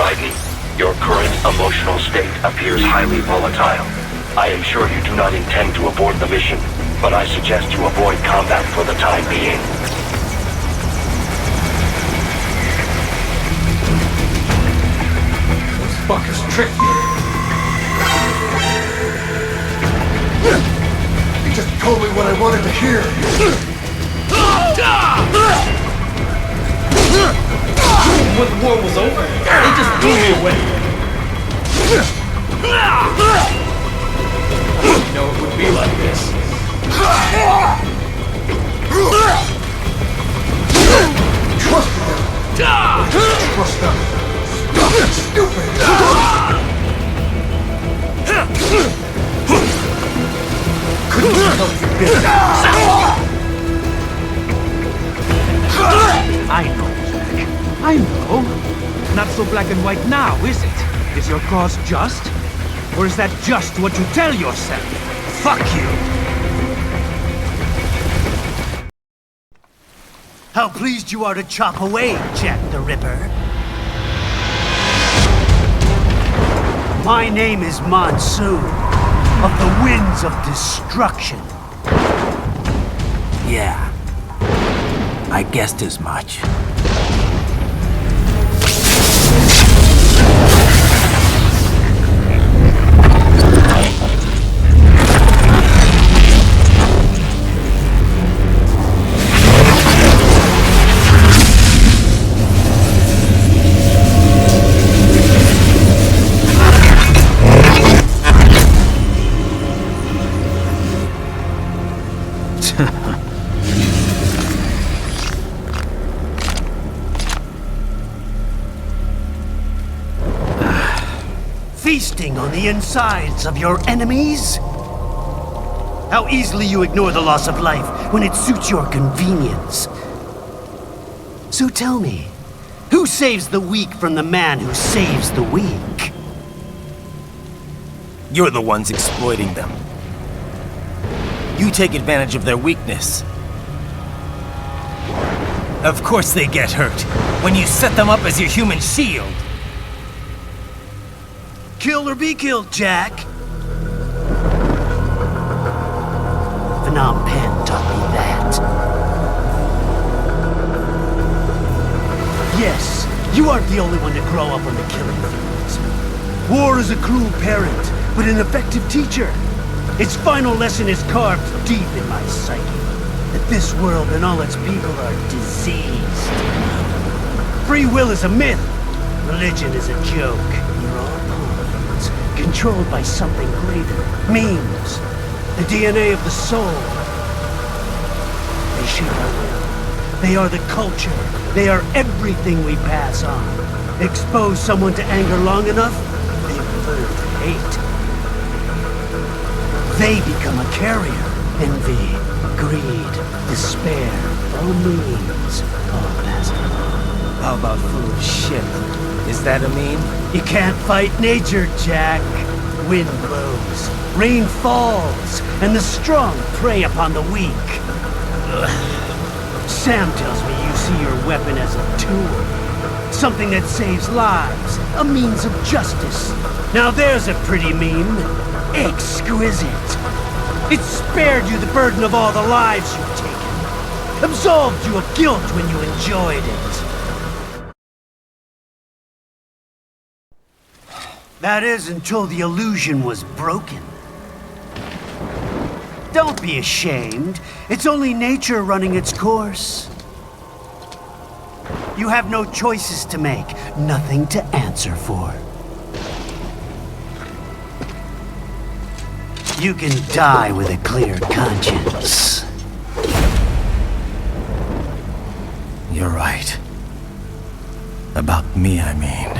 beside me. Your current emotional state appears highly volatile. I am sure you do not intend to abort the mission, but I suggest you avoid combat for the time being. Those fuckers tricked me. He just told me what I wanted to hear. When the war was over, they just threw me away. I didn't know it would be like this. Trust them. Trust them. Stop it, stupid! Couldn't help you, bitch. I know, Jack. I know. Not so black and white now, is it? Is your cause just? Or is that just what you tell yourself? Fuck you! How pleased you are to chop away, Jack the Ripper. My name is Monsoon, of the Winds of Destruction. Yeah, I guessed as much. Feasting on the insides of your enemies? How easily you ignore the loss of life when it suits your convenience. So tell me, who saves the weak from the man who saves the weak? You're the ones exploiting them. You take advantage of their weakness. Of course they get hurt when you set them up as your human shield. Kill or be killed, Jack. Phnom Penh taught me that. Yes, you aren't the only one to grow up on the killing fields. War is a cruel parent, but an effective teacher. Its final lesson is carved deep in my psyche. That this world and all its people are diseased. Free will is a myth. Religion is a joke. You're all pawns, controlled by something greater. Memes. The DNA of the soul. They shape our will. They are the culture. They are everything we pass on. Expose someone to anger long enough, they will learn to hate. They become a carrier. Envy, greed, despair, all memes, all passing. How about full of shit? Is that a meme? You can't fight nature, Jack. Wind blows, rain falls, and the strong prey upon the weak. Ugh. Sam tells me you see your weapon as a tool. Something that saves lives, a means of justice. Now there's a pretty meme. Exquisite. It spared you the burden of all the lives you've taken. Absolved you of guilt when you enjoyed it. That is until the illusion was broken. Don't be ashamed. It's only nature running its course. You have no choices to make, nothing to answer for. You can die with a clear conscience. You're right. About me, I mean.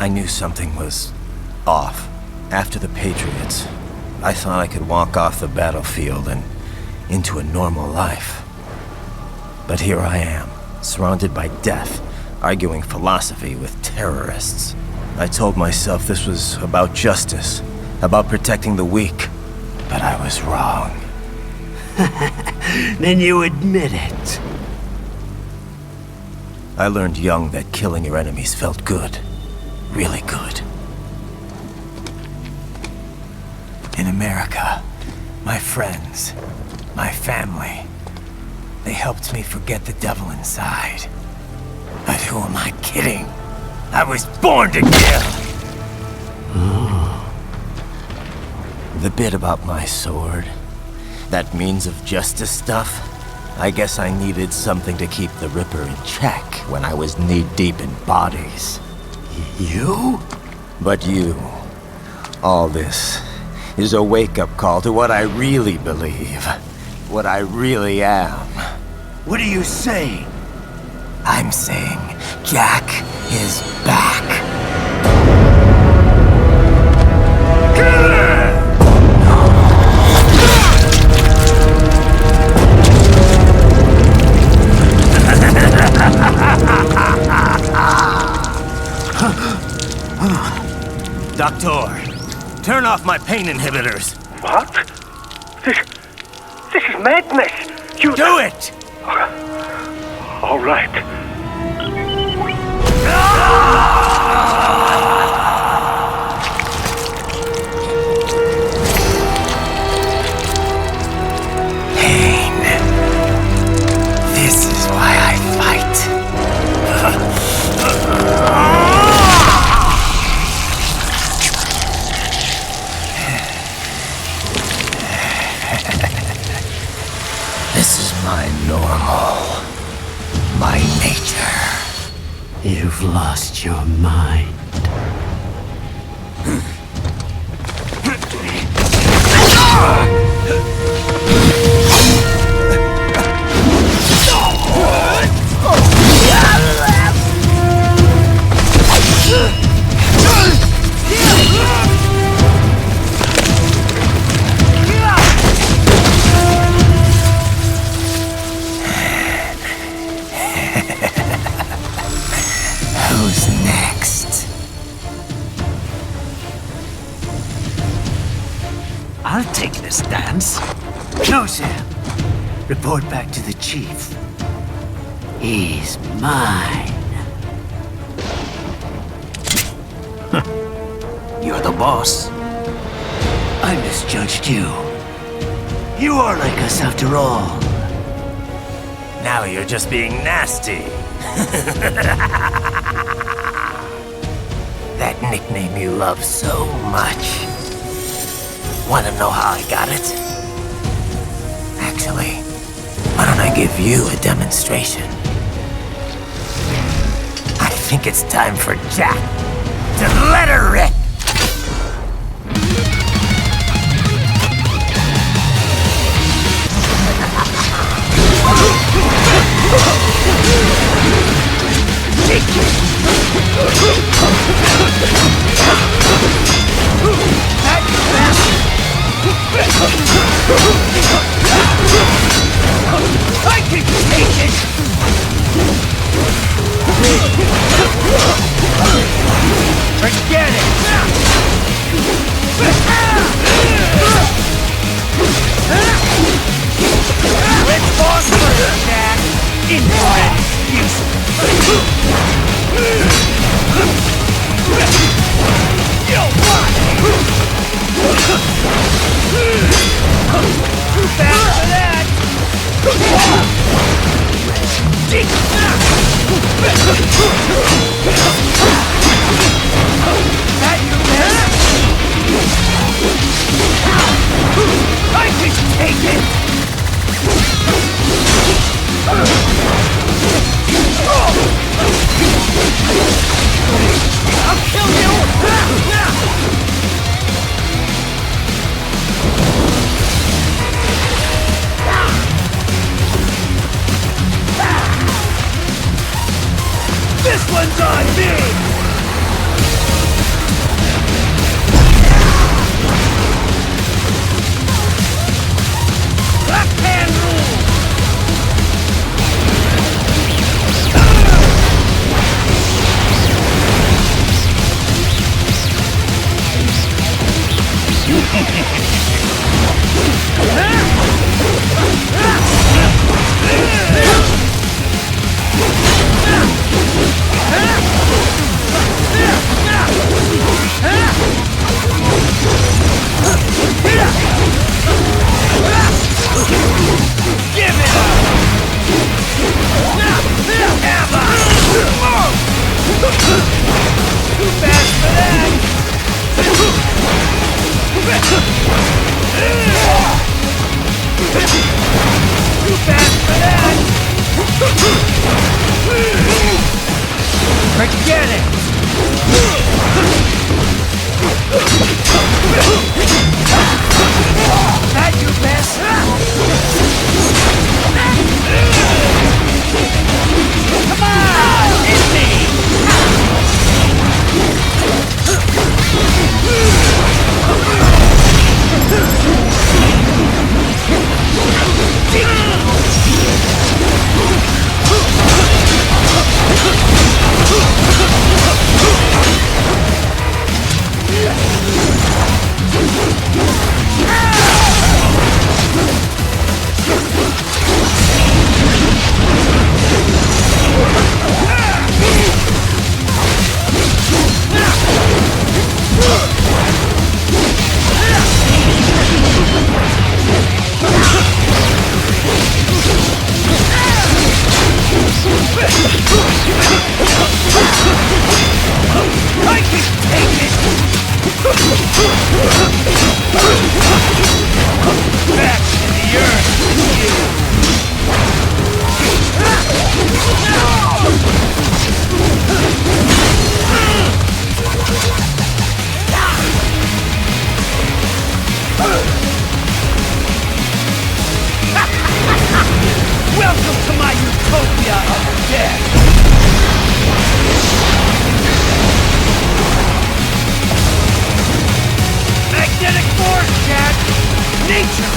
I knew something was off. After the Patriots, I thought I could walk off the battlefield and into a normal life. But here I am, surrounded by death, arguing philosophy with terrorists. I told myself this was about justice, about protecting the weak, but I was wrong. Then you admit it. I learned young that killing your enemies felt good. Really good. In America, my friends, my family, they helped me forget the devil inside. But who am I kidding? I was born to kill! The bit about my sword, that means of justice stuff, I guess I needed something to keep the Ripper in check when I was knee-deep in bodies. You? But you, all this, is a wake-up call to what I really believe. What I really am. What are you saying? I'm saying Jack is back. Doctor, turn off my pain inhibitors. What? This is madness! You... Do it! All right. Pain. This is why I fight. This is my normal. My nature. You've lost your mind. Who's next? I'll take this dance. No, Sam. Report back to the chief. He's mine. You're the boss. I misjudged you. You are like us after all. Now you're just being nasty. That nickname you love so much. Want to know how I got it? Actually, why don't I give you a demonstration? I think it's time for Jack to let her rip. I can take it! Forget it! Let's boss further, Jack! Infrared Too fast for that! That your best? I can take it! I'll kill you! This one's on me! Left hand rule! Too fast for that! Too fast for that! Forget it! That your best? Come on! Hit me! I can take it! Back to the earth with you! Welcome to my utopia of death! Magnetic force, Jack! Nature!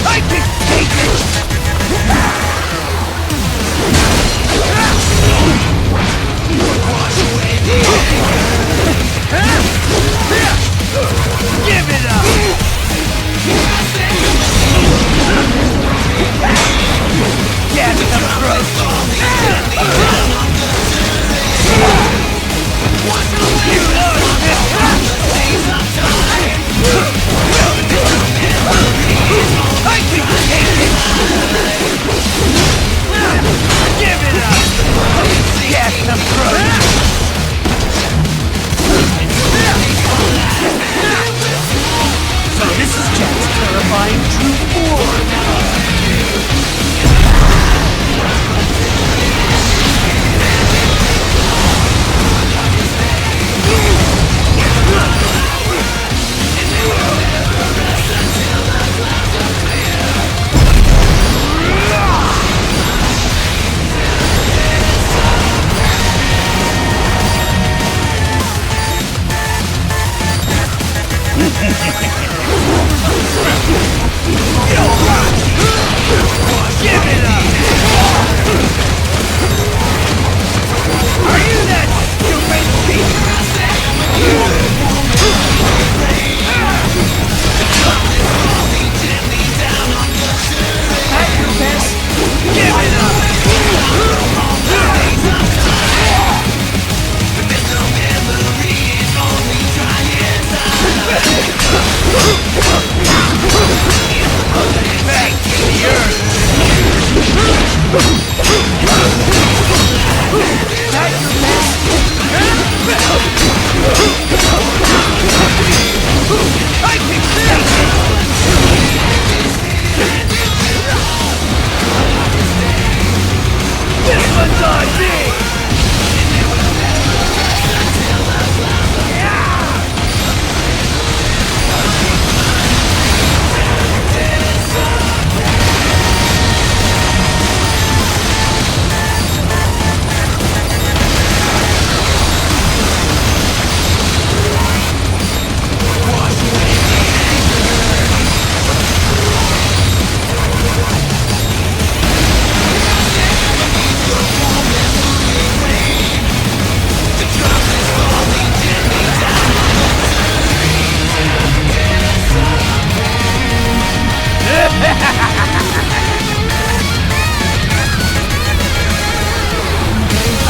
I can take it!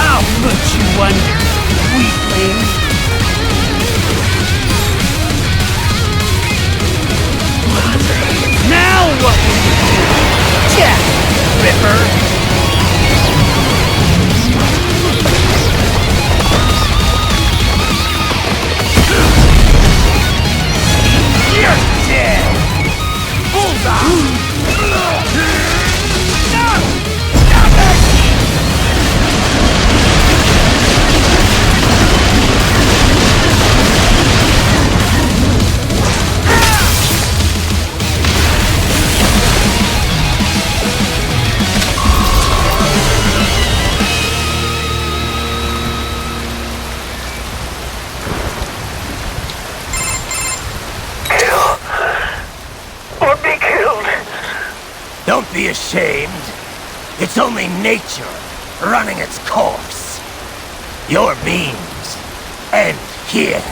I'll put you under, weakling. Now what will you do, Jack Ripper? You're dead! Bullseye! Don't be ashamed. It's only nature running its course. Your means end here.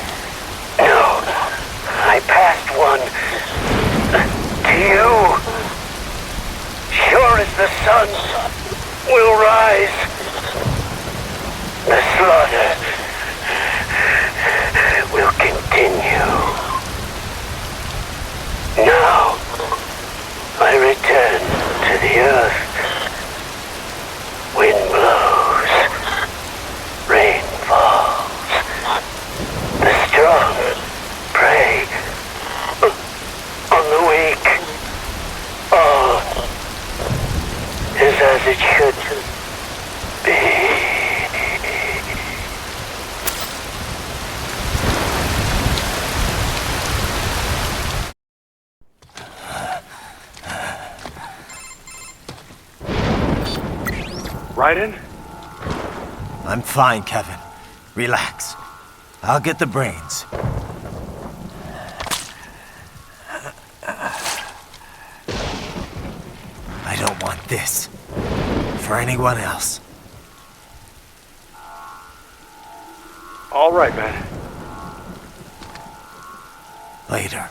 No, I passed one. To you. Sure as the sun will rise. The slaughter will continue. Now, I return to the earth. Wind blows. Rain falls. The strong prey on the weak. All is as it should be. Raiden? I'm fine, Kevin. Relax. I'll get the brains. I don't want this for anyone else. All right, man. Later.